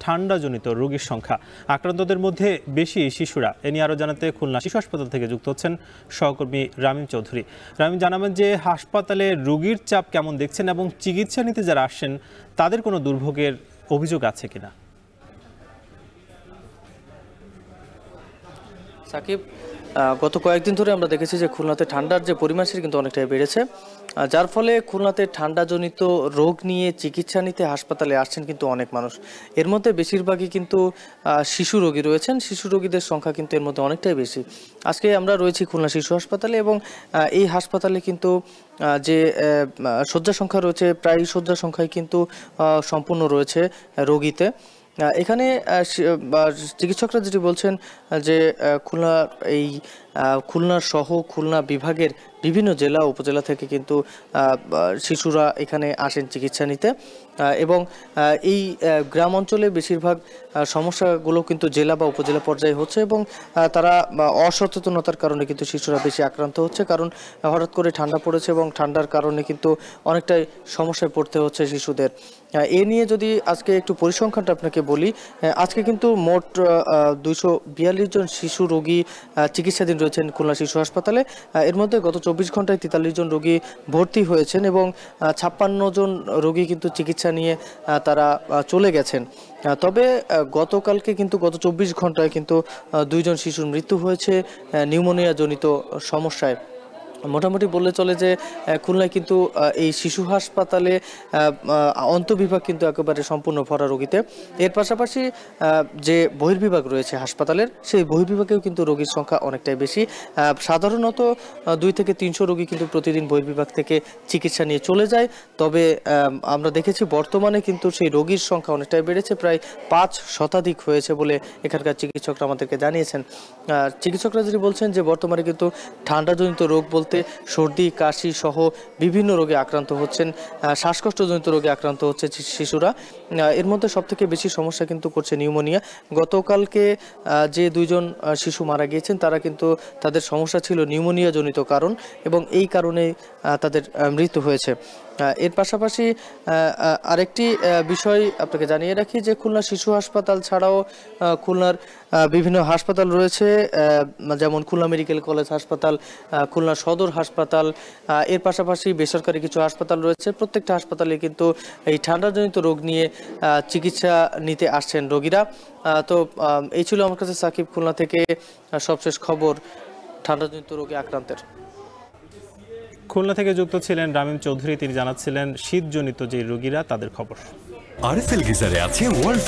ঠান্ডাজনিত রোগীর সংখ্যা, আক্রান্তদের মধ্যে বেশি শিশুরা। এ নিয়ে আরও জানাতে খুলনা শিশু হাসপাতাল থেকে যুক্ত হচ্ছেন সহকর্মী রামিম চৌধুরী। রামিম, জানাবেন যে হাসপাতালে রোগীর চাপ কেমন দেখছেন এবং চিকিৎসা নিতে যারা আসছেন তাদের কোনো দুর্ভোগের অভিযোগ আছে কিনা? সাকিব, গত কয়েকদিন ধরে আমরা দেখেছি যে খুলনাতে ঠান্ডার যে পরিমাণ সেটা কিন্তু অনেকটাই বেড়েছে, যার ফলে খুলনাতে ঠান্ডাজনিত রোগ নিয়ে চিকিৎসা নিতে হাসপাতালে আসছেন কিন্তু অনেক মানুষ। এর মধ্যে বেশিরভাগই কিন্তু শিশু রোগী রয়েছেন। শিশু রোগীদের সংখ্যা কিন্তু এর মধ্যে অনেকটাই বেশি। আজকে আমরা রয়েছি খুলনা শিশু হাসপাতালে এবং এই হাসপাতালে কিন্তু যে শয্যা সংখ্যা রয়েছে, প্রায় শয্যা সংখ্যায় কিন্তু সম্পূর্ণ রয়েছে রোগীতে। এখানে চিকিৎসকরা যেটি বলছেন যে খুলনা সহ খুলনা বিভাগের বিভিন্ন জেলা উপজেলা থেকে কিন্তু শিশুরা এখানে আসেন চিকিৎসা নিতে এবং এই গ্রাম অঞ্চলে বেশিরভাগ সমস্যাগুলো কিন্তু জেলা বা উপজেলা পর্যায়ে হচ্ছে এবং তারা অসচেতনতার কারণে কিন্তু শিশুরা বেশি আক্রান্ত হচ্ছে, কারণ হঠাৎ করে ঠান্ডা পড়েছে এবং ঠান্ডার কারণে কিন্তু অনেকটাই সমস্যায় পড়তে হচ্ছে শিশুদের। এ নিয়ে যদি আজকে একটু পরিসংখ্যানটা আপনাকে বলি, আজকে কিন্তু মোট 242 জন শিশু রোগী চিকিৎসাধীন রয়েছেন খুলনা শিশু হাসপাতালে। এর মধ্যে গত 24 ঘন্টায় 43 জন রোগী ভর্তি হয়েছেন এবং 56 জন রোগী কিন্তু চিকিৎসা নিয়ে তারা চলে গেছেন। তবে গতকালকে কিন্তু গত 24 ঘন্টায় কিন্তু 2 জন শিশুর মৃত্যু হয়েছে নিউমোনিয়া জনিত সমস্যায়। মোটামুটি বললে চলে যে খুলনায় কিন্তু এই শিশু হাসপাতালে অন্তঃবিভাগ কিন্তু একেবারে সম্পূর্ণ ভরা রোগীতে। এর পাশাপাশি যে বহির্বিভাগ রয়েছে হাসপাতালের, সেই বহির্বিভাগেও কিন্তু রোগীর সংখ্যা অনেকটাই বেশি। সাধারণত 2 থেকে 300 রোগী কিন্তু প্রতিদিন বহির্বিভাগ থেকে চিকিৎসা নিয়ে চলে যায়। তবে আমরা দেখেছি বর্তমানে কিন্তু সেই রোগীর সংখ্যা অনেকটাই বেড়েছে, প্রায় 5 শতাধিক হয়েছে বলে এখানকার চিকিৎসকরা আমাদেরকে জানিয়েছেন। চিকিৎসকরা যদি বলছেন যে বর্তমানে কিন্তু ঠান্ডাজনিত রোগ বলতে সর্দি কাশি সহ বিভিন্ন রোগে আক্রান্ত হচ্ছেন, শ্বাসকষ্টজনিত রোগে আক্রান্ত হচ্ছে শিশুরা। এর মধ্যে সবথেকে বেশি সমস্যা কিন্তু করছে নিউমোনিয়া। গতকালকে যে 2 জন শিশু মারা গিয়েছেন তারা কিন্তু তাদের সমস্যা ছিল নিউমোনিয়া জনিত কারণ এবং এই কারণে তাদের মৃত্যু হয়েছে। এর পাশাপাশি আরেকটি বিষয় আপনাকে জানিয়ে রাখি যে খুলনা শিশু হাসপাতাল ছাড়াও খুলনার বিভিন্ন হাসপাতাল রয়েছে, যেমন খুলনা মেডিকেল কলেজ হাসপাতাল, খুলনা সদর হাসপাতাল, এর পাশাপাশি বেসরকারি কিছু হাসপাতাল রয়েছে। প্রত্যেকটা হাসপাতালে কিন্তু এই ঠান্ডাজনিত রোগ নিয়ে চিকিৎসা নিতে আসছেন রোগীরা। তো এই ছিল আমার কাছে সাকিব খুলনা থেকে সবশেষ খবর ঠান্ডাজনিত রোগে আক্রান্তের। খুলনা থেকে যুক্ত ছিলেন রামিম চৌধুরী, তিনি জানাচ্ছিলেন শীতজনিত যে রোগীরা তাদের খবর। আরএফএল গিজারে আছে ওয়ার্ল্ড